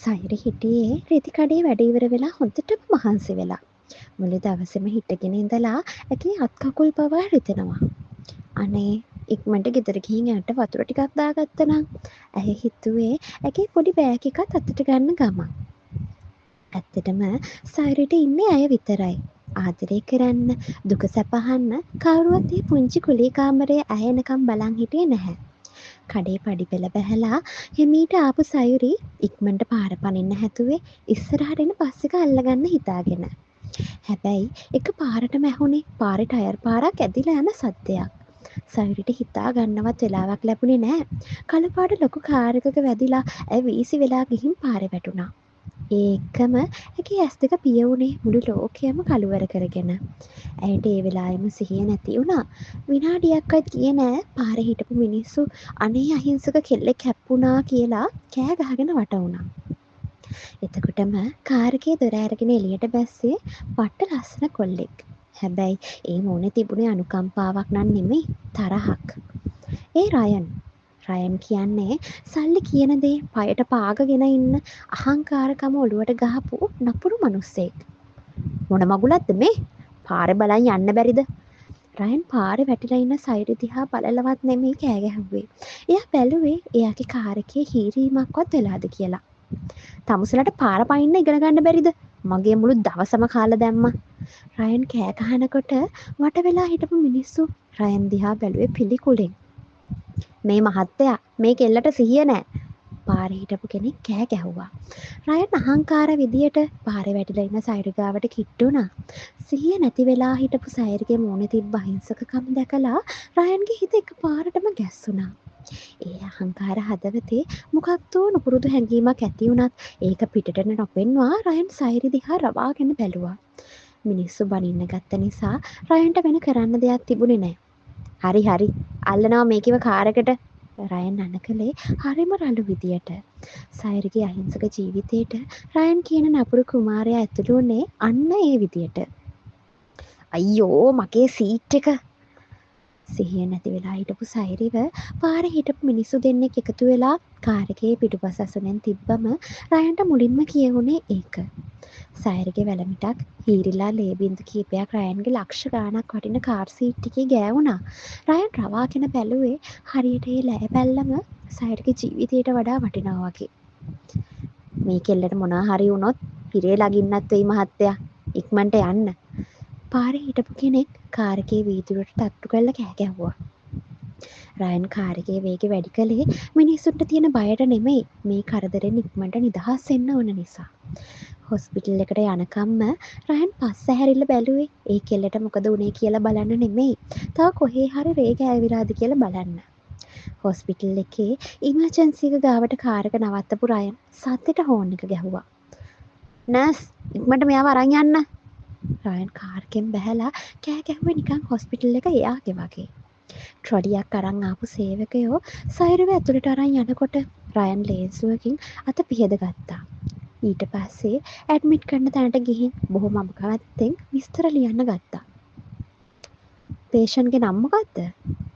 සයුර හිටියේ රෙදි කඩේ වැඩ ඉවර වෙලා හොඳටම මහන්සි වෙලා. මුළු දවසෙම හිටගෙන ඉඳලා ඇගේ අත් කකුල් පවා රිදෙනවා. අනේ ඉක්මනට ගෙදර ගිහින් ඇයට වතුර ටිකක් දාගත්තා නම් ඇය හිතුවේ ඇගේ පොඩි බෑග් එකත් අතට ගන්න ගමන්. ඇත්තටම සයුරට ඉන්නේ ඇය විතරයි. ආදරේ කරන්න, දුක සැප අහන්න කවුරුවත් ඒ පුංචි කුලී කාමරයේ ඇය එනකම් බලන් හිටියේ නැහැ. කඩේ පඩි පෙළ බැහැලා හිමීට ආපු සයුරි ඉක්මනට පාර පනින්න හැතුවේ ඉස්සරහට එන බස් එක අල්ලගන්න හිතාගෙන. හැබැයි එක පාරටම ඇහුනේ පාරේ ටයර් පාරක් ඇදිලා යන සද්දයක්. සයුරිට හිතා ගන්නවත් වෙලාවක් ලැබුණේ නෑ. කළපාට ලොකු කාර් එකක වැදිලා ඇය වීසි වෙලා ගිහින් පාරේ වැටුණා. ඒකම ඇගේ ඇස් දෙක පිය වුණේ මුළු ලෝකයම කළුවර කරගෙන. ඇයට ඒ වෙලාවෙම සිහිය නැති වුණා. විනාඩියක්වත් ගියේ නෑ පාරේ හිටපු මිනිස්සු අනේ අහිංසක කෙල්ලෙක් හැප්පුණා කියලා කෑ ගහගෙන වට වුණා. එතකොටම කාර් එකේ දොර අරගෙන එළියට බැස්සේ පට්ට ලස්සන කොල්ලෙක්. හැබැයි ඒ මොනේ තිබුණේ අනුකම්පාවක් නන් නෙමෙයි තරහක්. ඒ රයන් කියන්නේ සල්ලි කියන දේ පයට පාගගෙන ඉන්න අහංකාරකම ඔළුවට ගහපු නපුරු මිනිස්සෙක්. මොන මගුලක්ද මේ? පාරේ බලන් යන්න බැරිද? රයන් පාරේ වැටිලා ඉන්න සයුරි දිහා බලලවත් නෙමෙයි කෑ ගැහුවේ. එයා බැලුවේ එයාගේ කාර් එකේ හීරීමක්වත් වෙලාද කියලා. තමුසලට පාර පනින්න ඉගෙන ගන්න බැරිද? මගේ මුළු දවසම කාලා දැම්මා. රයන් කෑ ගහනකොට වට වෙලා හිටපු මිනිස්සු රයන් දිහා බැලුවේ පිළිකුලෙන්. මේ මහත්තයා මේ කෙල්ලට සිහිය නෑ. පාරේ හිටපු කෙනෙක් කෑ ගැහුවා. රයන් අහංකාර විදියට පාරේ වැටිලා ඉන්න සයුරි ගාවට කිට්ටු වුණා. සිහිය නැති වෙලා හිටපු සයුරිගේ මූණේ තිබ්බ අහිංසකකම දැකලා රයන්ගේ හිත එකපාරටම ගැස්සුණා. ඒ අහංකාර හදවතේ මොකක්දෝ නුපුරුදු හැඟීමක් ඇති වුණත් ඒක පිටට නොපෙන්වා රයන් සයුරි දිහා රවාගෙන බැලුවා. මිනිස්සු බනින්න ගත්ත නිසා රයන්ට වෙන කරන්න දෙයක් තිබුණේ නෑ. හරි අල්ලනවා මේකව කාර් එකට. රයන් අනකලේ හරිම රළු විදියට. සයුරිගේ අහිංසක ජීවිතේට රයන් කියන නපුරු කුමාරයා ඇතුළු වුණේ අන්න ඒ විදියට. අයියෝ මගේ සීට් එක. සිහිය නැති වෙලා හිටපු සයුරිව පාරේ හිටපු මිනිස්සු දෙන්නෙක් එකතු වෙලා කාර් එකේ පිටුපස අසුනෙන් තිබ්බම රයන්ට මුලින්ම කියවුනේ ඒක. සයුරිගේ වැලමිටක් හීරිලා ලේ බින්දු කීපයක් රයන්ගේ ලක්ෂ ගාණක් වටින කාර් සීට් එකේ ගෑවුණා. රයන් රවාගෙන බැලුවේ හරියට ඒ ලෑ පැල්ලම සයුරිගේ ජීවිතයට වඩා වටිනවා වගේ. මේ කෙල්ලට මොනවා හරි වුණොත් හිරේ ලගින්නත් වෙයි මහත්තයා. ඉක්මනට යන්න. පාරේ හිටපු කෙනෙක් කාර් එකේ වීදුරුවට තට්ටු කරලා කෑ ගැහුවා. රයන් කාර් එකේ වේගය වැඩි කළේ මිනිස්සුන්ට තියෙන බයට නෙමෙයි මේ කරදරෙන් ඉක්මනට නිදහස් වෙන්න ඕන නිසා. හොස්පිටල් එකට යනකම්ම රයන් පස්ස හැරිලා බැලුවේ ඒ කෙල්ලට මොකද වුනේ කියලා බලන්න නෙමෙයි. තව කොහේ හරි රේග ඇවිලාද කියලා බලන්න. හොස්පිටල් එකේ ඉමර්ජන්සි එක ගාවට කාර් එක නවත්තපු රයන් සද්දෙට හෝන් එක ගැහුවා. නර්ස් ඉක්මනට මෙයාව අරන් යන්න. රයන් කාර් එකෙන් බැහැලා කෑ ගැහුවේ නිකන් හොස්පිටල් එක එයාගේ වගේ. ට්‍රොලියක් අරන් ආපු සේවකයෝ සයුරව ඇතුළට අරන් යනකොට රයන් ලේන්සුවකින් අත පිහද ගත්තා. ඊට පස්සේ ඇඩ්මිට් කරන තැනට ගිහින් බොහොම අමකවත්තෙන් විස්තර ලියන්න ගත්තා. පේෂන්ගේ නම මොකද්ද?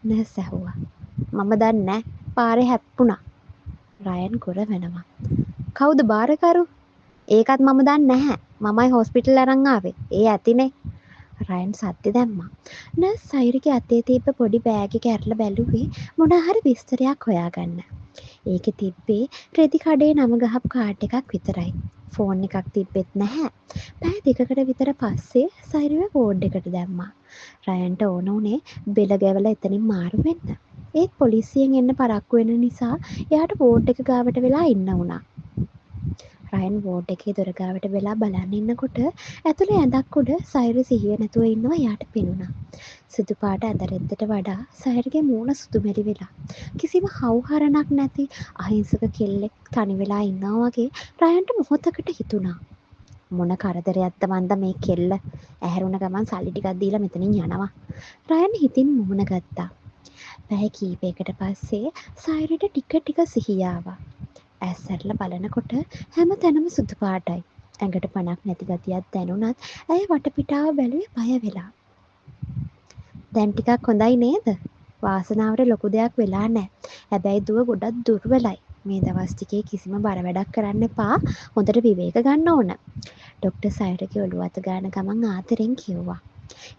නර්ස් ඇහුවා. මම දන්නේ නැහැ. පාරේ හැප්පුණා. රයන් ගොර වෙනවා. කවුද බාරකරු? ඒකත් මම දන්නේ නැහැ. මමයි හොස්පිටල් අරන් ආවේ. ඒ ඇතිනේ. රයන් සද්ද දැම්මා. නර්ස් සයුරිගේ අතේ තිබ්බ පොඩි බෑග් එක ඇරලා බැලුවේ මොනා හරි විස්තරයක් හොයාගන්න. ඒකේ තිබ්බේ රෙදි කඩේ නම ගහපු කාඩ් එකක් විතරයි. ෆෝන් එකක් තිබ්බෙත් නැහැ. පැය දෙකකට විතර පස්සේ සයුරිව වෝඩ් එකට දැම්මා. රයන්ට ඕන උනේ බෙල ගැවලා එතනින් මාරු වෙන්න. ඒත් පොලිසියෙන් එන්න පරක්කු වෙන නිසා එයාට වෝඩ් එක ගාවට වෙලා ඉන්න වුණා. රයන් වෝඩ් එකේ දොර ගාවට වෙලා බලන් ඉන්නකොට ඇතුලේ ඇඳක් උඩ සයුරි සිහිය නැතුව ඉන්නවා එයාට පෙනුණා. සුදු පාට ඇඳරෙද්දට වඩා සයුරිගේ මූණ සුදු මෙලි වෙලා. කිසිම හවුහරණක් නැති අහිංසක කෙල්ලෙක් තනි වෙලා ඉන්නවා වගේ රයන්ට මොහොතකට හිතුණා. මොන කරදරයක්ද මන්ද මේ කෙල්ල ඇහැරුණ ගමන් සල්ලි ටිකක් දීලා මෙතනින් යනවා. රයන් හිතින් මුහුණ ගත්තා. පැය කීපයකට පස්සේ සයුරිට ටික සිහිය ආවා. ඇස් ඇරලා බලනකොට හැම තැනම සුදු පාටයි. ඇඟට පණක් නැති ගතියක් දැනුණත් ඇය වටපිටාව බැලුවේ බය වෙලා. දැන් ටිකක් හොඳයි නේද? වාසනාවට ලොකු දෙයක් වෙලා නැහැ. හැබැයි දුව ගොඩක් දුර්වලයි. මේ දවස් ටිකේ කිසිම බර වැඩක් කරන්න එපා. හොඳට විවේක ගන්න ඕන. ඩොක්ටර් සයුරගේ ඔළුව අත ගාන ගමන් ආතරෙන් කිව්වා.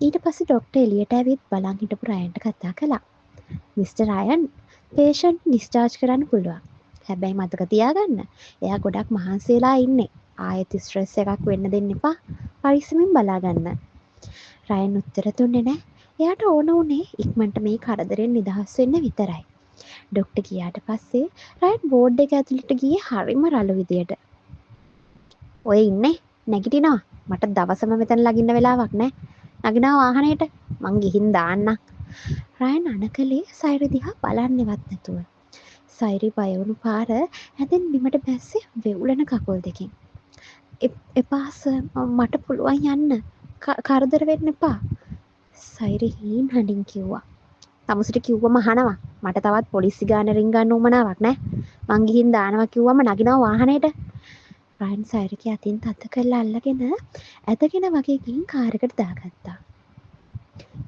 ඊට පස්සේ ඩොක්ටර් එළියට ඇවිත් බලන් හිටපු රයන්ට කතා කළා. මිස්ටර් රයන් පේෂන්ට් ඩිස්චාර්ජ් කරන්න පුළුවන්. හැබැයි මතක තියාගන්න. එයා ගොඩක් මහන්සි වෙලා ඉන්නේ. ආයෙත් ස්ට්‍රෙස් එකක් වෙන්න දෙන්න එපා. පරිස්සමින් බලාගන්න. රයන් උත්තර දුන්නේ නැහැ. එයාට ඕන උනේ ඉක්මනට මේ කරදරෙන් නිදහස් වෙන්න විතරයි. ඩොක්ටර් ගියාට පස්සේ රයන් බෝඩ් එක ඇතුළට ගියේ හරිම රළු විදියට. ඔය ඉන්නේ නැගිටිනවා. මට දවසම මෙතන ලගින්න වෙලාවක් නැහැ. නගිනවා වාහනේට. මං ගිහින් දාන්නම්. රයන් අනකලේ සයිරි දිහා බලන්නේවත් නැතුව. සයිරි බය වුණු පාර ඇඳෙන් බිමට බැස්සේ වෙවුලන කකුල් දෙකෙන්. එපා සර් මට පුළුවන් යන්න. කරදර වෙන්න එපා. සයිරි හීන් හඬින් කිව්වා. තමුසට කිව්වම අහනවා. මට තවත් පොලිසි ගාන රින් ගන්න උවමනාවක් නැහැ. මං ගිහින් දානවා කිව්වම නගිනවා වාහනේට. රයන් සයිරිගේ අතින් තත කරලා අල්ලගෙන ඇදගෙන වගේ ගිහින් කාර් එකට දාගත්තා.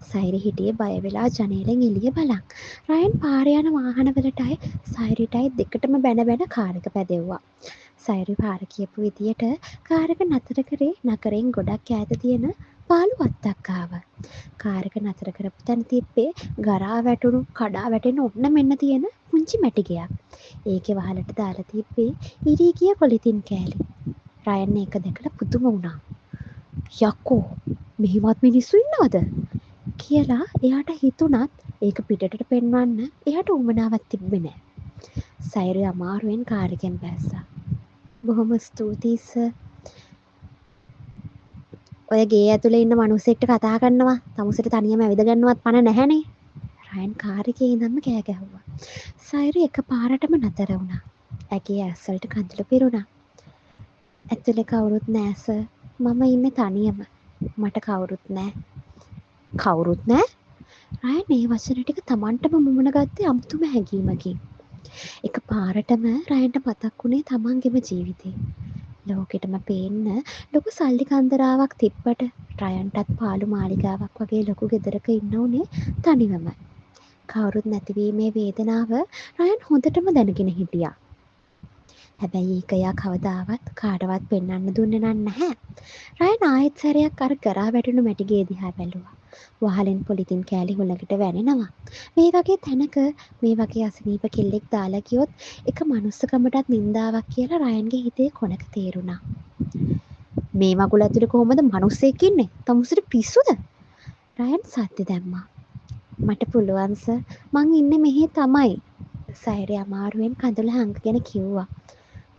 සයිරි හිටියේ බය වෙලා ජනේලෙන් එළිය බලන්. රයන් පාරේ යන වාහනවලටයි සයිරිටයි දෙකටම බැන බැන කාර් එක පැදෙව්වා. සයිරි පාර කියපු විදියට කාර් එක නතර කරේ නගරෙන් ගොඩක් ඈත තියෙන පාළු වත්තක් ආවා. කාර් එක නතර කරපු තැන තිබ්බේ ගරා වැටුණු කඩා වැටෙන ඔන්න මෙන්න තියෙන පුංචි මැටි ගෙයක්. ඒකේ වහලට දාලා තිබ්බේ ඉරී ගිය පොලිතින් කෑලි. රයන් ඒක දැකලා පුදුම වුණා. යකෝ මෙහිමත් මිනිස්සු ඉන්නවද කියලා එයාට හිතුණත් ඒක පිටටට පෙන්වන්න එයාට උවමනාවක් තිබ්බේ නැහැ. සයිරි අමාරුවෙන් කාර් එකෙන් බැස්සා. බොහොම ස්තුතියි සර්. ඔය ගේ ඇතුලේ ඉන්න මිනිස්සෙක්ට කතා කරනවා. තමුසෙට තනියම ඇවිද ගන්නවත් පණ නැහැනේ. රයන් කාර් එකේ ඉඳන්ම කෑ ගැහුවා. සයිරි එකපාරටම නතර වුණා. ඇගේ ඇස්වලට කඳුළු පිරුණා. ඇතුලේ කවුරුත් නෑ සර්. මම ඉන්නේ තනියම. මට කවුරුත් නෑ. කවුරුත් නෑ? රයන් මේ වචන ටික Tamanටම මුමුණ ගත්තේ අමුතුම හැඟීමකින්. එකපාරටම රයන්ට මතක් වුණේ තමන්ගේම ජීවිතේ. ලෝකෙටම පේන්න ලොකු සල්ලි කන්දරාවක් තිබ්බට රයන්ටත් පාළු මාලිගාවක් වගේ ලොකු ගෙදරක ඉන්න උනේ තනිවම. කවුරුත් නැතිවීමේ වේදනාව රයන් හොඳටම දැනගෙන හිටියා. හැබැයි ඒක එයා කවදාවත් කාටවත් පෙන්වන්න දුන්නේ නැහැ. රයන් ආයෙත් සැරයක් අර ගරා වැටුණු මැටිගේ දිහා බැලුවා. වහලෙන් පොලිතින් කෑලි හුලඟට වැනෙනවා. මේ වගේ තැනක මේ වගේ අසනීප කෙල්ලෙක් දාලා ගියොත් එක මනුස්සකමටත් නින්දාවක් කියලා රයන්ගේ හිතේ කොනක තේරුණා. මේ මගුල ඇතුලේ කොහොමද මිනිස්සෙක් ඉන්නේ? තමුසෙට පිස්සුද? රයන් සද්ද දැම්මා. මට පුළුවන් සර්. මං ඉන්නේ මෙහි තමයි. සයිරි අමාරුවෙන් කඳුල හංගගෙන කිව්වා.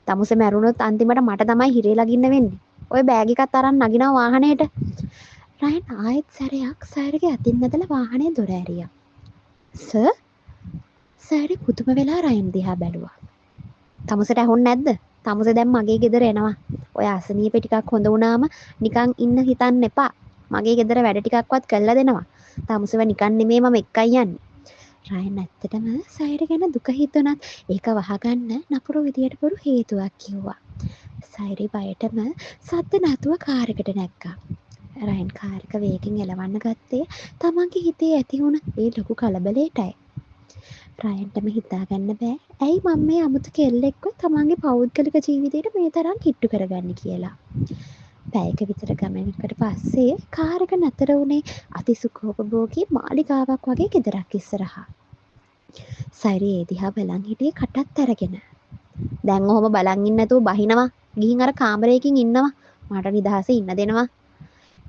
තමුසේ මැරුණොත් අන්තිමට මට තමයි හිරේ ලගින්න වෙන්නේ. ඔය බෑග් එකත් අරන් නගිනවා වාහනේට. රයන් ආයෙත් සැරයක් සයිරිගේ අතින් නැදලා වාහනේ දොර ඇරියා. සර්? සයිරි පුදුම වෙලා රයන් දිහා බැලුවා. තමුසට ඇහුන්නේ නැද්ද? තමුසේ දැන් මගේ ගෙදර එනවා. ඔය අසනීපේ ටිකක් හොඳ වුණාම නිකන් ඉන්න හිතන්න එපා. මගේ ගෙදර වැඩ ටිකක්වත් කළා දෙනවා. තමුසේව නිකන් නෙමෙයි මම එක්කයි යන්නේ. රයන් ඇත්තටම සයිරි ගැන දුක හිතුණත් ඒක වහගන්න නපුරු විදියට පුරු හේතුවක් කිව්වා. සයිරි බයටම සද්ද නැතුව කාර් එකට නැග්ගා. රයන් කාර් එක වේගෙන් එලවන්න ගත්තේ තමන්ගේ හිතේ ඇති වුණ ඒ ලොකු කලබලයටයි. රයන්ටම හිතාගන්න බෑ ඇයි මම මේ අමුතු කෙල්ලෙක්ව තමන්ගේ පෞද්ගලික ජීවිතේට මේ තරම් කිට්ටු කරගන්නේ කියලා. පැයක විතර ගමනකට පස්සේ කාර් එක නතර වුණේ අතිසුඛෝපභෝගී මාලිගාවක් වගේ ගෙදරක් ඉස්සරහා. සයිරි ඒ දිහා බලන් හිටියේ කටත් අරගෙන. දැන් ඔහොම බලන් ඉන්න නැතුව බහිනවා. ගිහින් අර කාමරයකින් ඉන්නවා. මට නිදහසේ ඉන්න දෙනවා.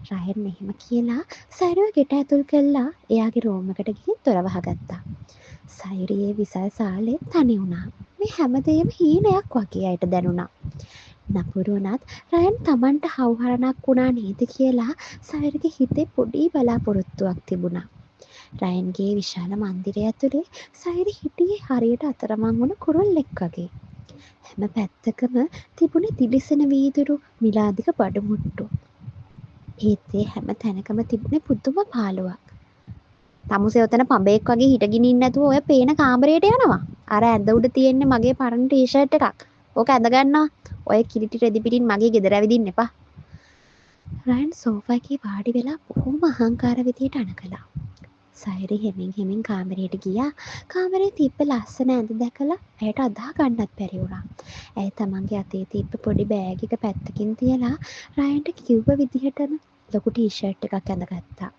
රයන් එහෙම කියලා සයිරිව ගෙට ඇතුල් කළා එයාගේ රූම් එකට ගිහින් දොර වහගත්තා. සයිරියේ විසල් සාලේ තනි වුණා. මේ හැමදේම හීනයක් වගේ අයට දැනුණා. නපුරු වුණත් රයන් Tamanට හවුහරණක් වුණා නේද කියලා සයිරිගේ හිතේ පොඩි බලාපොරොත්තුවක් තිබුණා. රයන්ගේ විශාල මන්දිරය ඇතුලේ සයිරි හිටියේ හරියට අතරමං වුණ කුරුල්ලෙක් වගේ. හැම පැත්තකම තිබුණේ දිලිසෙන වීදුරු මිලාදික බඩමුට්ටු. ඒත් ඒ හැම තැනකම තිබුණේ පුදුම පාළුවක්. තමුසේ ඔතන පඹෙක් වගේ හිටගෙන ඉන්න නැතුව ඔය පේන කාමරයට යනවා. අර ඇඳ උඩ තියෙන්නේ මගේ පරණ ටී-ෂර්ට් එකක්. ඕක ඇඳ ගන්නවා. ඔය කිලිටි රෙදි පිටින් මගේ ගෙදර ඇවිදින්න එපා. රයන් සෝෆා එකේ වාඩි වෙලා බොහොම අහංකාර විදියට අනකලා. සයිරි හෙමින් කාමරයට ගියා. කාමරේ තිබ්බ ලස්සන ඇඳ දැකලා ඇයට අදා ගන්නත් බැරි වුණා. ඇය තමන්ගේ අතේ තිබ්බ පොඩි බෑග් එක පැත්තකින් තියලා රයන්ට කිව්ව විදිහටම ලොකු ටී-ෂර්ට් එකක් ඇඳගත්තා.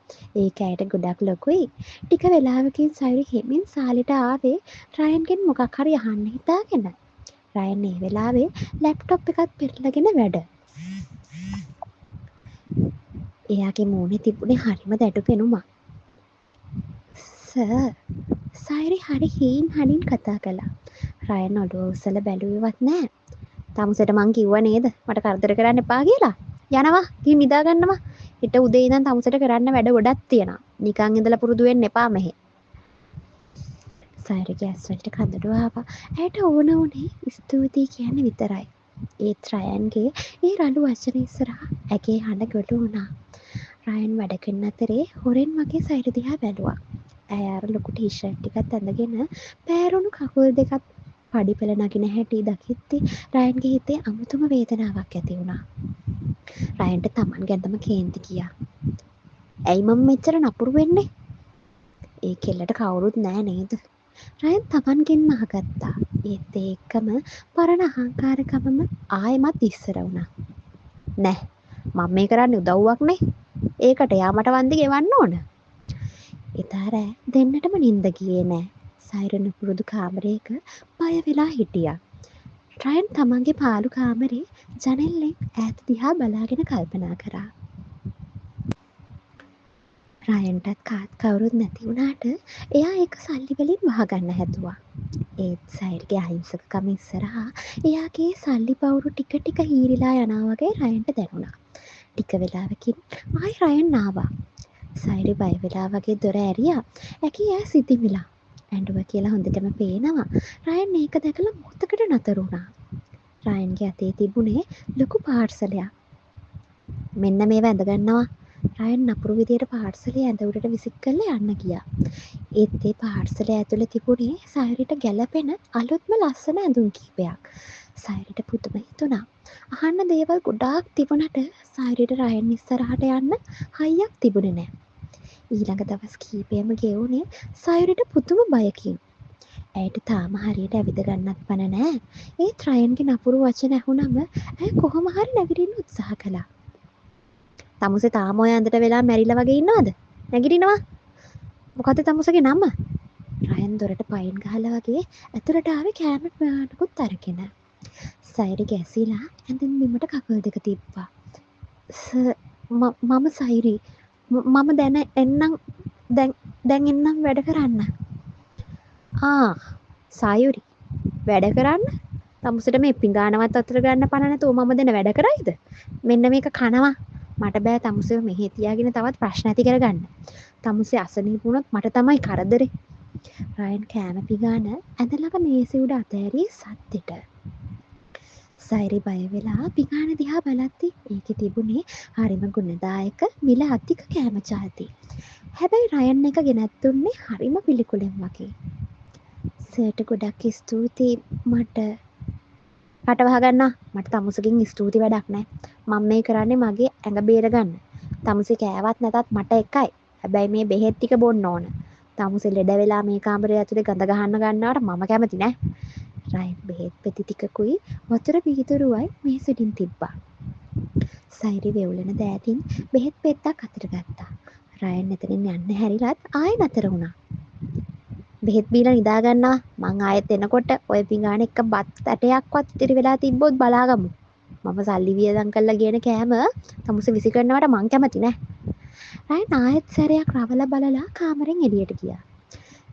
ඒක ඇයට ගොඩක් ලොකුයි. ටික වෙලාවකින් සයිරි හෙමින් සාලිට ආවේ රයන්ගෙන් මොකක් හරි අහන්න හිතාගෙන. රයන් ඒ වෙලාවේ ලැප්ටොප් එකත් පෙරලගෙන වැඩ. එයාගේ මූණේ තිබුණේ හරිම දැඩු පෙනුමක්. සර් සයිරි හරි හීන් කතා කළා. රයන් ඔළුව උස්සලා බැලුවේවත් නෑ. තමුසෙට මං කිව්ව නේද මට කරදර කරන්න එපා කියලා. යනවා ගිහින් නිදා ගන්නවා. හෙට උදේ ඉඳන් තමුසෙට කරන්න වැඩ ගොඩක් තියෙනවා. නිකන් ඉඳලා පුරුදු වෙන්න එපා මෙහෙ. සයිරිගේ ඇස් වලට කඳුළු ආවා. ඇයට ඕන උනේ ස්තුතියි කියන්න විතරයි. ඒත් රයන්ගේ ඒ රළු වචන ඉස්සරහා ඇගේ හඬ ගොළු වුණා. රයන් වැඩ කරන අතරේ හොරෙන් වගේ සයිරි දිහා බැලුවා. ඇය අර ලොකු ටී-ෂර්ට් ටිකත් ඇඳගෙන පෑරුණු කකුල් දෙකත් පඩිපෙළ නගින හැටි දකිද්දි රයන්ගේ හිතේ අමුතුම වේදනාවක් ඇති වුණා. රයන්ට තමන් ගැනම කේන්ති ගියා. ඇයි මම මෙච්චර නපුරු වෙන්නේ? ඒ කෙල්ලට කවුරුත් නෑ නේද? රයන් තමන්ගෙන්ම අහගත්තා. ඒත් ඒකම පරණ අහංකාරකමම ආයෙමත් ඉස්සර වුණා. නෑ මම මේ කරන්නේ උදව්වක් නේ. ඒකට යා මට වන්දි ගෙවන්න ඕන. එදා රෑ දෙන්නටම නිින්ද ගියේ නෑ. සයිරන් පුරුදු කාමරයක බය වෙලා හිටියා. රයන් තමන්ගේ පාළු කාමරේ ජනෙල්ලෙන් ඈත දිහා බලාගෙන කල්පනා කරා. රයන්ටත් කාත් කවුරුත් නැති වුණාට එයා ඒක සල්ලි වලින් වහගන්න හැදුවා. ඒත් සයිර්ගේ අහිංසකකම ඉස්සරහා එයාගේ සල්ලි පවුරු ටික ටික හීරිලා යනවා වගේ රයන්ට දැනුණා. ටික වෙලාවකින් ආයි රයන් ආවා. සයිරි බය වෙලා වගේ දොර ඇරියා. ඇකි ඈ සිතිමිලා. ඇඬුව කියලා හොඳටම පේනවා. රයන් ඒක දැකලා මොහොතකට නතර වුණා. රයන්ගේ අතේ තිබුණේ ලොකු පාර්සලයක්. මෙන්න මේව ඇඳ ගන්නවා. රයන් නපුරු විදියට පාර්සලය ඇඳ උඩට විසික් කරලා යන්න ගියා. ඒත් ඒ පාර්සලය ඇතුලේ තිබුණේ සයිරිට ගැළපෙන අලුත්ම ලස්සන ඇඳුම් කිහිපයක්. සයිරිට පුදුම හිතුණා. අහන්න දේවල් ගොඩාක් තිබුණට සයිරිට රයන් ඉස්සරහට යන්න හයියක් තිබුණේ නැහැ. ඊළඟ දවස් කිහිපෙම ගෙවුනේ සයිරිට පුදුම බයකින්. ඇයට තාම හරියට ඇවිද ගන්නත් පන නෑ. ඒත් රයන්ගේ නපුරු වචන ඇහුනම ඇය කොහොම හරි නැගිටින්න උත්සාහ කළා. තමුසේ තාම ඔය ඇඳට වෙලා මැරිලා වගේ ඉන්නවද? නැගිටිනවා. මොකද තමුසේගේ නම? රයන් දොරට පයින් ගහලා වගේ ඇතුළට ආවේ කෑම පානකුත් අරගෙන. සයිරි ගැසිලා ඇඳෙන් බිමට කකුල් දෙක තිබ්බා. මම සයිරි. මම දැන් එන්නම් දැන් එන්නම් වැඩ කරන්න. සායුරි වැඩ කරන්න? තමුසට මේ පිඟානවත් අතර ගන්න පණ නැතුව මම දෙන වැඩ කරයිද? මෙන්න මේක කනවා. මට බෑ තමුසෙව මෙහෙ තියාගෙන තවත් ප්‍රශ්න ඇති කරගන්න. තමුසේ අසනීප වුණොත් මට තමයි කරදරේ. රයන් කෑම පිඟාන ඇඳලම මේසෙ උඩ අතෑරියේ සද්දෙට. සයිරි බය වෙලා පිඟාන දිහා බලද්දි ඒකේ තිබුණේ හරිම ගුණදායක මිල අධික කෑම ජාති. හැබැයි රයන් එක ගෙනත් දුන්නේ හරිම පිළිකුලෙන් වගේ. සර්ට ගොඩක් ස්තුතියි මට වහගන්න. මට තමුසකින් ස්තුති වැඩක් නෑ. මම මේ කරන්නේ මගේ ඇඟ බේරගන්න. තමුසේ කෑවත් නැතත් මට එකයි. හැබැයි මේ බෙහෙත් ටික බොන්න ඕන. තමුසේ ලෙඩ වෙලා මේ කාමරය ඇතුලේ ගඳ ගහන්න ගන්නවට මම කැමති නෑ. රයන් බෙහෙත් පෙති ටිකකුයි වතුර පිහිතුරුවයි මේසෙටින් තිබ්බා. සයිරි වෙවුලන දෑතින් බෙහෙත් පෙත්තක් අතට ගත්තා. රයන් එතනින් යන්න හැරිලත් ආයෙ නතර වුණා. බෙහෙත් බීලා නිදා ගන්නවා. මං ආයෙත් එනකොට ඔය පිඟාන එක බත් ඇටයක්වත් ඉතිරි වෙලා තිබ්බොත් බලාගමු. මම සල්ලි වියදම් කරලා ගෙන කෑම තමුසේ විසි කරනවට මං කැමති නෑ. රයන් ආයෙත් සැරයක් රවලා බලලා කාමරෙන් එළියට ගියා.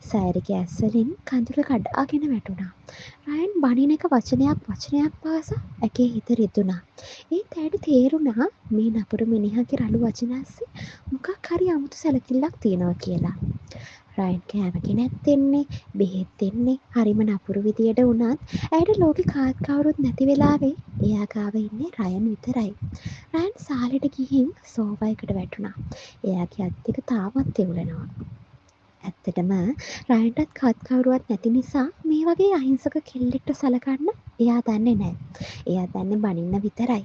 සයිරිගේ ඇස් වලින් කඳුළු කඩාගෙන වැටුණා. රයන් බණින එක වචනයක් පාසා ඇගේ හිත රිදුණා. ඒත් ඇයට තේරුණා මේ නපුරු මිනිහාගේ රළු වචන ඇස්සේ මොකක් හරි අමුතු සැලකිල්ලක් තියෙනවා කියලා. රයන් කෑම ගෙනත් දෙන්නේ, බෙහෙත් දෙන්නේ හරිම නපුරු විදියට වුණත් ඇයට ලෝකේ කාත් කවුරුත් නැති වෙලාවේ එයා ගාව ඉන්නේ රයන් විතරයි. රයන් සාලෙට ගිහින් සෝෆා එකට වැටුණා. එයාගේ අත් දෙක තාමත් තෙවුලනවා. ඇත්තටම රයන්ටත් කාත් කවුරුවත් නැති නිසා මේ වගේ අහිංසක කෙල්ලෙක්ට සලකන්න එයා දන්නේ නැහැ. එයා දන්නේ බනින්න විතරයි.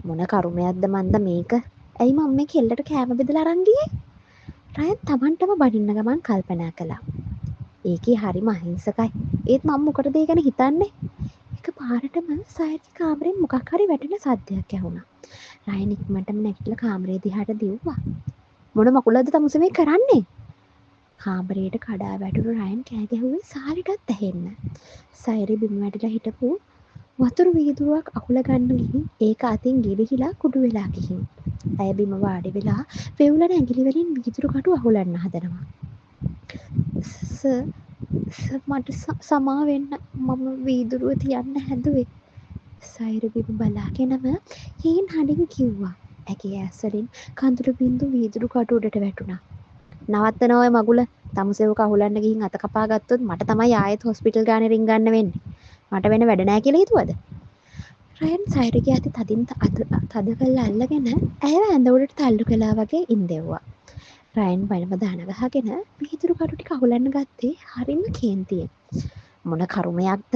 මොන කරුමයක්ද මන්ද මේක? ඇයි මම මේ කෙල්ලට කෑම බෙදලා අරන් ගියේ? රයන් තමන්ටම බනින්න ගමන් කල්පනා කළා. ඒකේ හරිම අහිංසකයි. ඒත් මම මොකටද ඒ ගැන හිතන්නේ? එක පාරටම සයර්ගේ කාමරෙන් මොකක් හරි වැටෙන සද්දයක් ඇහුණා. රයන් ඉක්මනටම නැගිටලා කාමරේ දිහාට දිව්වා. මොන මකුලක්ද තමුසේ මේ කරන්නේ? කාමරේට කඩා වැටුණු රයන් කෑ ගැහුවේ සාලිටත් ඇහෙන්න. සයරි බිම වැටිලා හිටපු වතුරු වීදුරුවක් අහුල ගන්න ගිහින් ඒක අතින් ගිලිහිලා කුඩු වෙලා ගිහින්. ඇය බිම වාඩි වෙලා වෙවුලන ඇඟිලි වලින් වීදුරු කටු අහුලන්න හදනවා. මට සමා වෙන්න මම වීදුරුව තියන්න හැදුවේ. සයරි බිම බලාගෙනම හීන් හඬින් කිව්වා. ඇගේ ඇස් වලින් කඳුළු බින්දු වීදුරු කටු උඩට වැටුණා. නවත්තන ඔය මගුල තමුසෙවක අහුලන්න ගිහින් අත කපා ගත්තොත් මට තමයි ආයෙත් හොස්පිටල් ගානේ රින් ගන්න වෙන්නේ. මට වෙන වැඩ නැහැ කියලා හිතුවද? රයන් සයරිගේ අත තදින් තද කරලා අල්ලගෙන ඇයව ඇඳ උඩට තල්ලු කළා වගේ ඉඳෙව්වා. රයන් බයම දාන ගහගෙන වීදුරු කටු ටික අහුලන්න ගත්තේ හරිම කේන්තියෙන්. මොන කරුමයක්ද?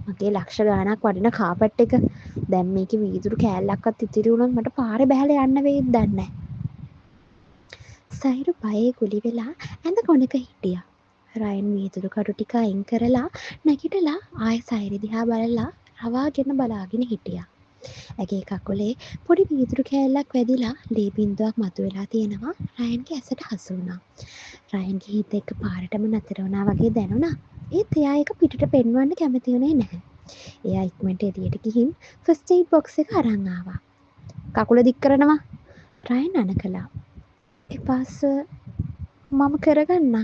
මගේ ලක්ෂ ගාණක් වටින කාපට් එක දැන් මේකේ වීදුරු කෑල්ලක්වත් ඉතිරි වුණොත් මට පාරේ බහැලා යන්න වෙයිද දන්නේ නැහැ. සයරු පයේ ගුලි වෙලා ඇඳ කොනක හිටියා. රයන් වීදුරු කටු ටික අයින් කරලා නැගිටලා ආයෙ සයරි දිහා බලලා රවාගෙන බලාගෙන හිටියා. ඇගේ කකුලේ පොඩි වීදුරු කෑල්ලක් වැදිලා ලී බින්දුවක් මතුවලා තියෙනවා රයන්ගේ ඇසට හසු වුණා. රයන්ගේ හිත එක පාරටම නතර වුණා වගේ දැනුණා. ඒත් එයා ඒක පිටට පෙන්වන්න කැමති වුණේ නැහැ. එයා ඉක්මනට එළියට ගිහින් ෆස්ට් එයිඩ් බොක්ස් එක අරන් ආවා. කකුල දික් කරනවා. රයන් අනකලා. එපාස මම කරගන්නම්.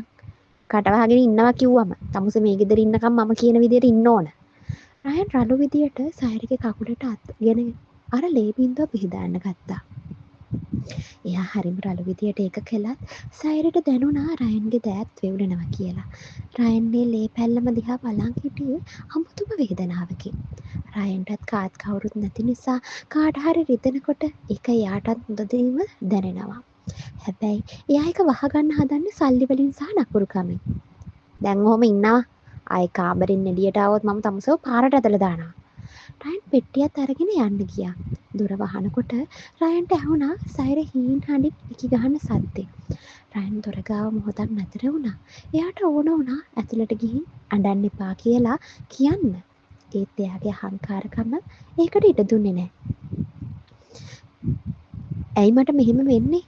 කටවහගෙන ඉන්නවා කිව්වම තමුසේ මේ ගෙදර ඉන්නකම් මම කියන විදියට ඉන්න ඕන. රයන් රළු විදියට සයරිගේ කකුලට අත්ගෙන අර ලේ බින්දුව පිහදාන්න ගත්තා. එයා හරිම රළු විදියට ඒක කළත් සයරිට දැනුණා රයන්ගේ දෑත් වෙවුලනවා කියලා. රයන්ගේ ලේ පැල්ලම දිහා බලන් හිටියේ අමුතුම වේදනාවකින්. රයන්ටත් කාත් කවුරුත් නැති නිසා කාට හරි රිදෙනකොට ඒක එයාටත් හොඳදීම දැනෙනවා. හැබැයි එයා එක වහගන්න හදන්නේ සල්ලි වලින් සහ නපුරුකමින්. දැන් ඔහොම ඉන්නවා. ආයේ කාමරෙන් එළියට ආවොත් මම තමුසව පාරට ඇදලා දානවා. රයන් පෙට්ටියත් අරගෙන යන්න ගියා. දොර වහනකොට රයන්ට ඇහුණා සයර හීන් හඬින් ඉකි ගහන සද්දේ. රයන් දොර ගාව මොහොතක් නැතර වුණා. එයාට ඕන වුණා ඇතුළට ගිහින් අඬන්න එපා කියලා කියන්න. ඒත් එයාගේ අහංකාරකම ඒකට ඉඩ දුන්නේ නැහැ. ඇයි මට මෙහෙම වෙන්නේ?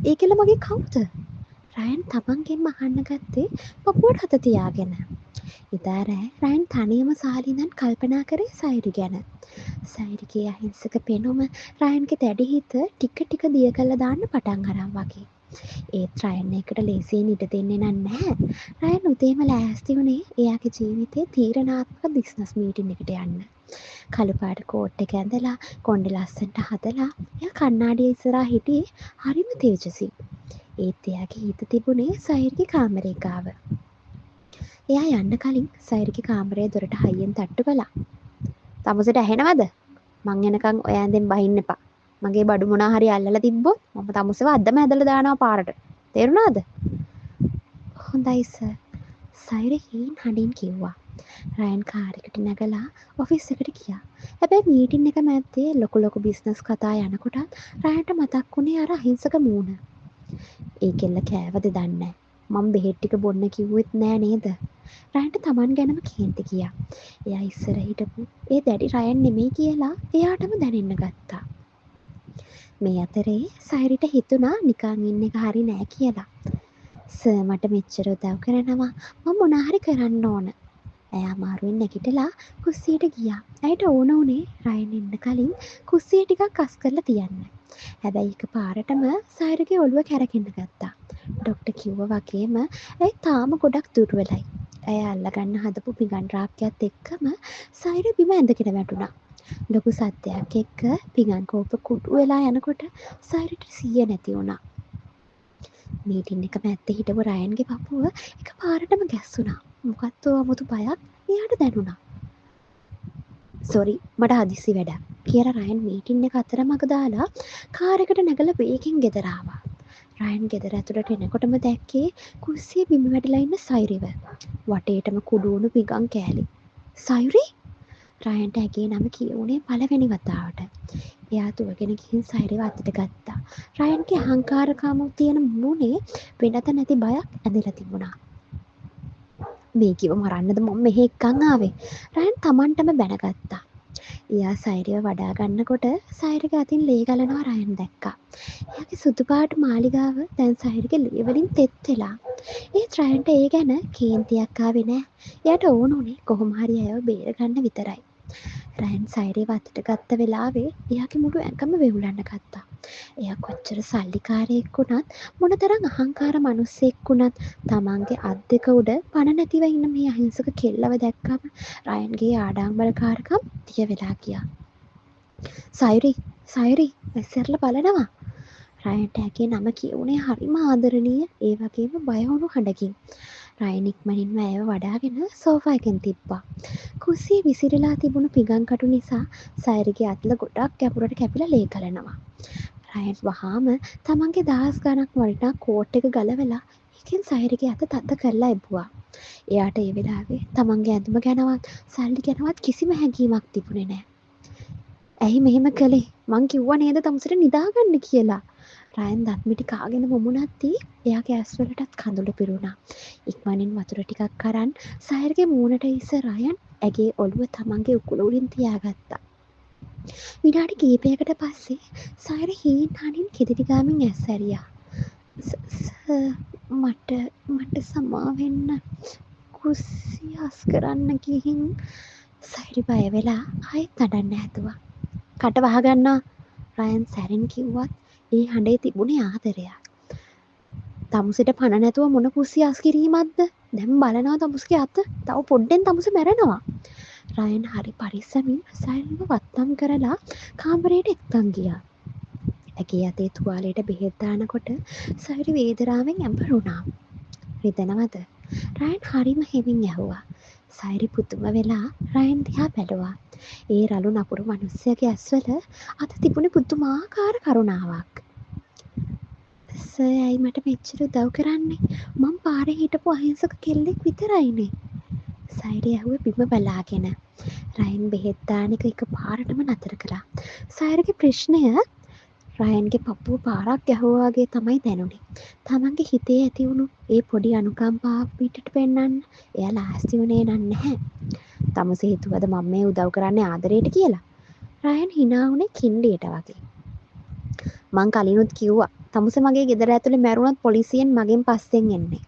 ඒකෙල මගේ කවුද? රයන් තමන්ගෙන්ම අහන්න ගත්තේ පපුවට හත තියාගෙන. එදා රෑ රයන් තනියම සාලින්දන් කල්පනා කරේ සයරි ගැන. සයරිගේ අහිංසක පෙනුම රයන්ගේ දැඩි හිත ටික ටික දිය කළා දාන්න පටන් අරන් වගේ. ඒත් රයන් එකට ලේසියෙන් ඉඩ දෙන්නේ නැහැ. රයන් උදේම ලෑස්ති වුණේ එයාගේ ජීවිතේ තීරණාත්මක බිස්නස් මීටින් එකට යන්න. කළු පාට කෝට් එක ඇඳලා කොණ්ඩෙ ලස්සනට හදලා එයා කණ්ණාඩිය ඉස්සරහා හිටියේ හරිම තේජසී. ඒත් එයාගේ හිත තිබුණේ සයරිගේ කාමරේ ගාව. එයා යන්න කලින් සයරිගේ කාමරේ දොරට හයියෙන් තට්ටු කළා. "තමුසෙට ඇහෙනවද? මං එනකන් ඔය ඇඳෙන් බහින්න එපා. මගේ බඩු මොනා හරි අල්ලලා තිබ්බොත් මම තමුසෙව අද්දම ඇදලා දානවා පාරට. තේරුණාද?" "හොඳයි සර්." සයරි හීන් හඬින් කිව්වා. රයන් කාර් එකට නැගලා ඔෆිස් එකට ගියා. හැබැයි මීටින් එක මැද්දේ ලොකු බිස්නස් කතා යනකොටත් රයන්ට මතක් වුණේ අර අහිංසක මූණ. ඒ කෙල්ල කෑවද දන්නේ නැහැ. මම බෙහෙත් ටික බොන්න කිව්වෙත් නෑ නේද? රයන්ට තමන් ගැනම කේන්ති ගියා. එයා ඉස්සර හිටපු ඒ දැඩි රයන් නෙමෙයි කියලා එයාටම දැනෙන්න ගත්තා. මේ අතරේ සයරිට හිතුණා නිකන් ඉන්න එක හරි නෑ කියලා. "සර් මට මෙච්චර උදව් කරනවා මම මොනා හරි කරන්න ඕන." එයා අමාරුවෙන් නැගිටලා කුස්සියට ගියා. ඇයට ඕන උනේ රයන් එන්න කලින් කුස්සිය ටිකක් අස් කරලා තියන්න. හැබැයි එක පාරටම සයරිගේ ඔළුව කැරකෙන්න ගත්තා. ඩොක්ටර් කිව්වා වගේම ඇයි තාම ගොඩක් දුර්වලයි. ඇය අල්ලගන්න හදපු පිඟන් රාක්කයත් එක්කම සයර බිම ඇඳගෙන වැටුණා. ලොකු සද්දයක් එක්ක පිඟන් කෝප කුඩු වෙලා යනකොට සයරට සිහිය නැති වුණා. මීටින් එක මැද්දේ හිටපු රයන්ගේ පපුව එක පාරටම ගැස්සුණා. මොකක්ද අමුතු බයක් එයාට දැනුණා. "සෝරි මට හදිස්සි වැඩක්" කියලා රයන් මීටින් එක අතරමඟ දාලා කාර් එකට නැගලා වේගෙන් ගෙදර ආවා. රයන් ගෙදර ඇතුළට එනකොටම දැක්කේ කුස්සියේ බිම වැටිලා ඉන්න සයරිව. වටේටම කුඩු වුණු පිඟන් කෑලි. "සයරි?" රයන්ට ඇගේ නම කියුණේ පළවෙනි වතාවට. එයා දුවගෙන ගිහින් සයිරිව අතට ගත්තා. රයන්ගේ අහංකාරකම තියෙන මුණේ වෙනත නැති බයක් ඇඳලා තිබුණා. මේ කිව මරන්නද මම මෙහෙ එක්කන් ආවේ. රයන් Tamanටම බැනගත්තා. එයා සයිරිව වඩා ගන්නකොට සයිරිගේ අතින් ලේ ගලනවා රයන් දැක්කා. එයාගේ සුදු පාට මාලිගාව දැන් සයිරිගේ ලේ වලින් තෙත් වෙලා. ඒත් රයන්ට ඒ ගැන කේන්තියක් ආවේ නෑ. එයාට ඕන උනේ කොහොම හරි අයව බේරගන්න විතරයි. රයන් සයිරිව අතට ගත්ත වෙලාවේ එයාගේ මුළු ඇඟම වෙවුලන්න ගත්තා. එයා කොච්චර සල්ලිකාරයෙක් වුණත් මොනතරම් අහංකාර මිනිස්සෙක් වුණත් තමන්ගේ අත් දෙක උඩ පණ නැතිව ඉන්න මේ අහිංසක කෙල්ලව දැක්කම රයන්ගේ ආඩම්බරකාරකම් දිය වෙලා ගියා. සයිරි ඉස්සරලා බලනවා. රයන්ට ඇගේ නම කියුනේ හරිම ආදරණීය ඒ වගේම බය වුණු හඬකින්. රයන් ඉක්මනින්ම ඇයව වඩාගෙන සෝෆා එකෙන් තිබ්බා. කුස්සියේ විසිරලා තිබුණු පිඟන් කටු නිසා සයිරිගේ අත්ල ගොඩක් ගැඹුරට කැපිලා ලේ ගලනවා. රයන් වහාම තමන්ගේ දහස් ගණක් වටිනා කෝට් එක ගලවලා ඒකෙන් සයිරිගේ අත තද කරලා එබ්බුවා. එයාට ඒ වෙලාවේ තමන්ගේ ඇඳුම ගැනවත් සල්ලි ගැනවත් කිසිම හැඟීමක් තිබුණේ නැහැ. ඇයි මෙහෙම කළේ? මං කිව්වා නේද තමුසට නිදාගන්න කියලා. රයන් දත් මිටි කාගෙන මුමුණද්දී එයාගේ ඇස්වලටත් කඳුළු පිරුණා. ඉක්මනින් වතුර ටිකක් අරන් සයිර්ගේ මූණට ඉස්ස රයන් ඇගේ ඔළුව තමන්ගේ උකුල උඩින් තියාගත්තා. විනාඩි කිහිපයකට පස්සේ සයිර හීන් හනින් කිදිරි ගාමින් ඇස් ඇරියා. මට සමා වෙන්න කුස්සිය අස් කරන්න ගිහින් සයිරි බය වෙලා ආයෙත් නඩන්න හැදුවා. කට වහගන්නා රයන් සැරෙන් කිව්වත් ඒ හඬේ තිබුණේ ආදරයක්. තමුසෙට පණ නැතුව මොන කුස්සිය අස් කිරීමක්ද? දැන් බලනවා තමුස්ගේ අත. තව පොඩ්ඩෙන් තමුස මැරෙනවා. රයන් හරි පරිස්සමින් සයිරිව වත්තම් කරලා කාමරයට එක්තන් ගියා. ඇගේ අතේ තුවාලයට බෙහෙත් දානකොට සයිරි වේදනාවෙන් ඇඹරුණා. රිදෙනවද? රයන් හරිම හෙමින් ඇහුවා. සයිරි පුදුම වෙලා රයන් දිහා බැලුවා. ඒ රළු නපුරු මිනිස්සයාගේ ඇස්වල අද තිබුණේ පුදුමාකාර කරුණාවක්. ඇයි මට මෙච්චර උදව් කරන්නේ? මං පාරේ හිටපු අහිංසක කෙල්ලෙක් විතරයිනේ. සයිරි ඇහුවේ බිම බලාගෙන. රයන් බෙහෙත් දාන එක පාරටම නතර කළා. සයිරිගේ ප්‍රශ්නය රයන්ගේ පපුව පාරක් ගැහුවා වගේ තමයි දැනුනේ. තමන්ගේ හිතේ ඇති වුණු ඒ පොඩි අනුකම්පාව පිටට පෙන්නන්න එයා ලෑස්ති වුණේ නැහැ. තමුසේ හිතුවද මම මේ උදව් කරන්නේ ආදරයට කියලා? රයන් hina වුණේ කිණ්ඩියට වගේ. මං කලිනුත් කිව්වා තමුස මගේ ගෙදර ඇතුලේ මැරුණොත් පොලිසියෙන් මගෙන් පස්සෙන් එන්නේ.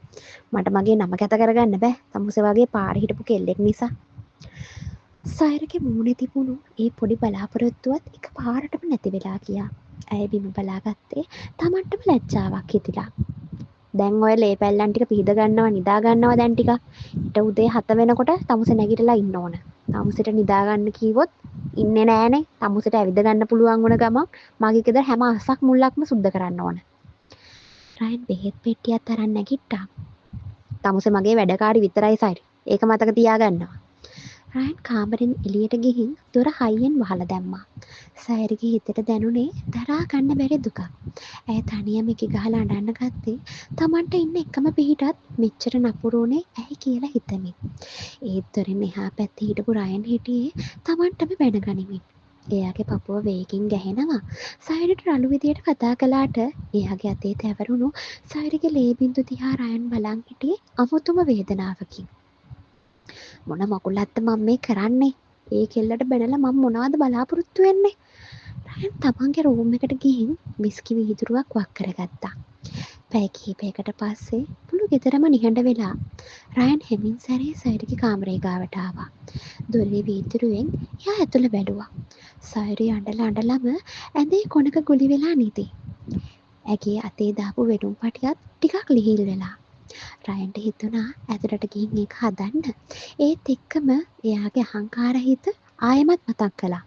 මට මගේ නම කැත කරගන්න බෑ තමුස වගේ පාරේ හිටපු කෙල්ලෙක් නිසා. සයිරගේ මූණේ තිබුණු ඒ පොඩි බලාපොරොත්තුවත් එක පාරටම නැති වෙලා ගියා. ඇය බිම බලාගත්තේ තමන්ටම ලැජ්ජාවක් හිතිලා. දැන් ඔය ලේ පැල්ලන් ටික පිහද ගන්නවා නිදා ගන්නවා දැන් ටික. ඊට උදේ 7 වෙනකොට තමුස නැගිටලා ඉන්න ඕන. තමුසට නිදා ගන්න කීවොත් ඉන්නේ නෑනේ. තමුසට ඇවිද ගන්න පුළුවන් වුණ ගමන් මගේ ගෙදර හැම අස්සක් මුල්ලක්ම සුද්ධ කරන්න ඕන. රයන් බෙහෙත් පෙට්ටියත් අරන් නැගිට්ටා. තමුස මගේ වැඩකාරි විතරයි සයිරි. ඒක මතක තියාගන්නවා. රයන් කාමරෙන් එළියට ගිහින් දොර හයියෙන් වහලා දැම්මා. සයිරිගේ හිතට දැනුනේ දරා ගන්න බැරි දුකක්. ඇය තනියම එක ගහලා අඬන්න ගත්තේ තමන්ට ඉන්න එකම පිහිටත් මෙච්චර නපුරුනේ ඇයි කියලා හිතමින්. ඒත් දොරෙන් එහා පැත්තේ හිටපු රයන් හිටියේ තමන්ටම බැනගනිමින්. එයාගේ පපුව වේගින් ගැහෙනවා. සයිරිට රළු විදියට කතා කළාට එයාගේ අතේ තැවරුණු සයිරිගේ ලේ බින්දු දිහා රයන් බලන් හිටියේ අමුතුම වේදනාවකින්. මොන මකුලක්ද මම මේ කරන්නේ? ඒ කෙල්ලට බැනලා මම මොනවද බලාපොරොත්තු වෙන්නේ? රයන් තමන්ගේ රූම් එකට ගිහින් විස්කි වීදුරුවක් වක් කරගත්තා. පැය කිහිපයකට පස්සේ මුළු ගෙදරම නිහඬ වෙලා රයන් හෙමින් සැරේ සයිරිගේ කාමරේ ගාවට ආවා. දොරේ වීදුරුවෙන් එයා ඇතුළ බැලුවා. සයිරි අඬලම ඇඳේ කොනක ගුලි වෙලා නිදි. ඇගේ අතේ දාපු වෙඩුම් පටියත් ටිකක් ලිහිල් වෙලා. රයන්ට හිතුණා ඇතුළට ගිහින් ඒක හදන්න. ඒත් එක්කම එයාගේ අහංකාර හිත ආයෙමත් මතක් කළා.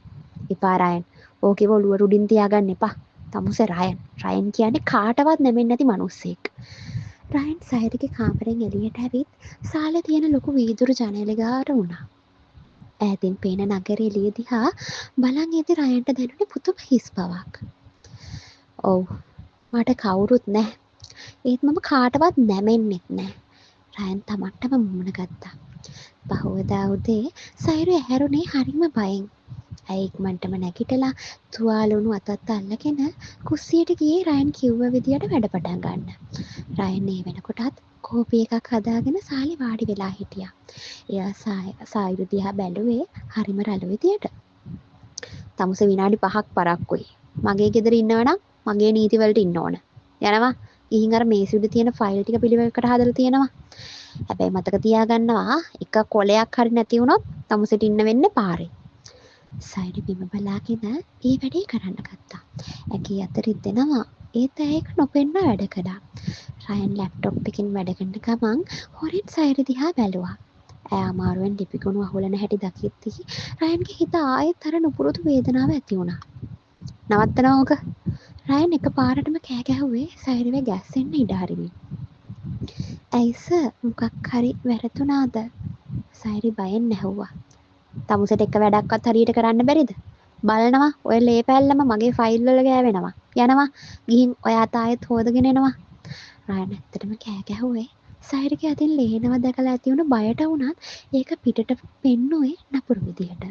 එපා රයන්. ඕකේ ඔළුව උඩින් තියාගන්න එපා. තමුසේ රයන්. රයන් කියන්නේ කාටවත් නැමෙන්නේ නැති මිනිස්සෙක්. රයන් සයිරිගේ කාමරෙන් එළියට ඇවිත් සාලේ තියෙන ලොකු වීදුරු ජනේලෙ ගාවට වුණා. ඈතින් පේන නගර එළිය දිහා බලන් ඉඳි රයන්ට දැනුනේ පුදුම හිස් බවක්. ඔව්. මට කවුරුත් නැහැ. ඒත් මම කාටවත් නැමෙන්නෙත් නෑ. රයන් තමන්ටම මුමුණ ගත්තා. බහුවදා උදේ සයිරු ඇහැරුනේ හරිම බයෙන්. ඇයි ඉක්මනටම නැගිටලා තුවාලුණු අතත් අල්ලගෙන කුස්සියට ගියේ රයන් කිව්ව විදියට වැඩ පටන් ගන්න. රයන් ඒ වෙනකොටත් කෝපි එකක් හදාගෙන සාලි වාඩි වෙලා හිටියා. එයා සායුරු දිහා බැලුවේ හරිම රළු විදියට. තමුස විනාඩි 5ක් පරක්කුයි. මගේ ගෙදර ඉන්නවනම් මගේ නීති වලට ඉන්න ඕන. යනවා. ගිහින් අර මේසෙ උඩ තියෙන ෆයිල් ටික පිළිවෙලකට හදලා තියෙනවා. හැබැයි මතක තියාගන්නවා එක කොලයක් හරි නැති වුණොත් තමුසෙට ඉන්න වෙන්නේ පාරේ. සයිඩි බිම බලාගෙන ඒ වැඩේ කරන්න ගත්තා. ඇගේ අත රිදෙනවා. ඒත් ඇය ඒක නොපෙන්න වැඩ කළා. රයන් ලැප්ටොප් එකකින් වැඩ කරන ගමන් හොරෙන් සයිරි දිහා බැලුවා. ඇය අමාරුවෙන් ලිපිගොනු අහුලන හැටි දකිද්දී රයන්ගේ හිත ආයෙත් අර නුපුරුදු වේදනාව ඇති වුණා. නවත්තනවා ඕක. රයන් එකපාරටම කෑ ගැහුවේ සයිරිව ගැස්සෙන්න ඉඩ හරිමින්. ඇයි සර් මොකක් හරි වැරදුනාද? සයිරි බයෙන් ඇහුවා. තමුසට එක වැඩක්වත් හරියට කරන්න බැරිද? බලනවා ඔය ලේ පැල්ලම මගේ ෆයිල් වල ගෑවෙනවා. යනවා. ගිහින් ඔයා තායෙත් හොදගෙන එනවා. රයන් ඇත්තටම කෑ ගැහුවේ සයිරිගේ අතින් ලේනවා දැකලා ඇති වුණ බයට වුණත් ඒක පිටට පෙන්නුවේ නපුරු විදියට.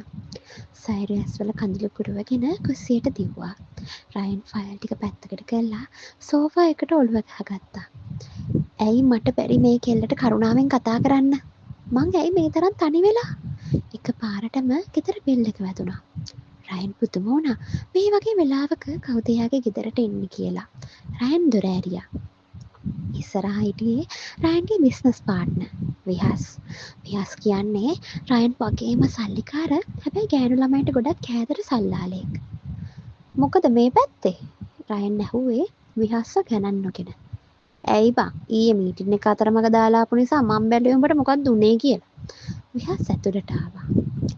සයිරි ඇස්වල කඳුළු පුරවගෙන කුස්සියට දිව්වා. රයන් ෆයිල් ටික පැත්තකට කරලා සෝෆා එකට ඔළුව ගහගත්තා. ඇයි මට බැරි මේ කෙල්ලට කරුණාවෙන් කතා කරන්න? මං ඇයි මේ තරම් තනි වෙලා? එක පාරටම ගෙදර බෙල් එක වැදුනා. රයන් පුදුම වුණා. මේ වගේ වෙලාවක කවුද එයාගේ ගෙදරට එන්නේ කියලා. රයන් දොර ඇරියා. ඉස්සරහා හිටියේ රයන්ගේ බිස්නස් පාර්ට්නර් විහස්. විහස් කියන්නේ රයන් වගේම සල්ලිකාර හැබැයි ගෑනු ළමයින්ට ගොඩක් කෑදර සල්ලාලෙක්. මොකද මේ පැත්තේ? රයන් ඇහුවේ විහස්ව ගණන් නොගෙන. ඇයි බං ඊයේ මීටින් එක අතරමඟ දාලා ආපු නිසා මම බැලුවේ උඹට මොකක්ද උනේ කියලා. විහස් ඇතුළට ආවා.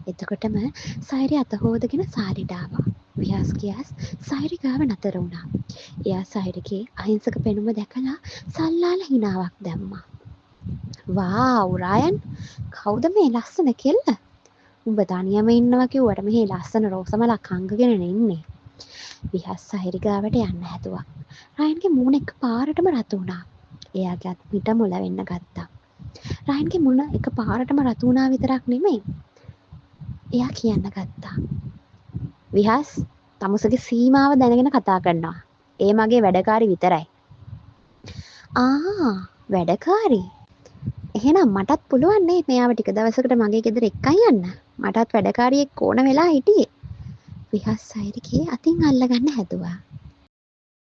එතකොටම සයිරි අත හොදගෙන සාරිට ආවා. විහස් ගියස් සයිරි ගාව නතර වුණා. එයා සයිරිගේ අහිංසක පෙනුම දැකලා සල්ලාල හිනාවක් දැම්මා. වාව් රයන් කවුද මේ ලස්සන කෙල්ල? උඹ තනියම ඉන්නවා කිව්වට මෙහි ලස්සන රෝසමලක් හංගගෙන ඉන්නේ. විහස් සයිරි ගාවට යන්න හැදුවා. රයන්ගේ මූණ එක පාරටම රතු වුණා. එයාගේ අත් පිට මොළ වෙන්න ගත්තා. රයන්ගේ මුණ එක පාරටම රතු වුණා විතරක් නෙමෙයි. එයා කියන්න ගත්තා. විහස් තමුසගේ සීමාව දැනගෙන කතා කරනවා. ඒ මගේ වැඩකාරි විතරයි. වැඩකාරි. එහෙනම් මටත් පුළුවන් නේ මෙයාව ටික දවසකට මගේ ගෙදර එක්කන් යන්න. මටත් වැඩකාරියෙක් ඕන වෙලා හිටියේ. විහස් සයිරිගේ අතින් අල්ලගන්න හැදුවා.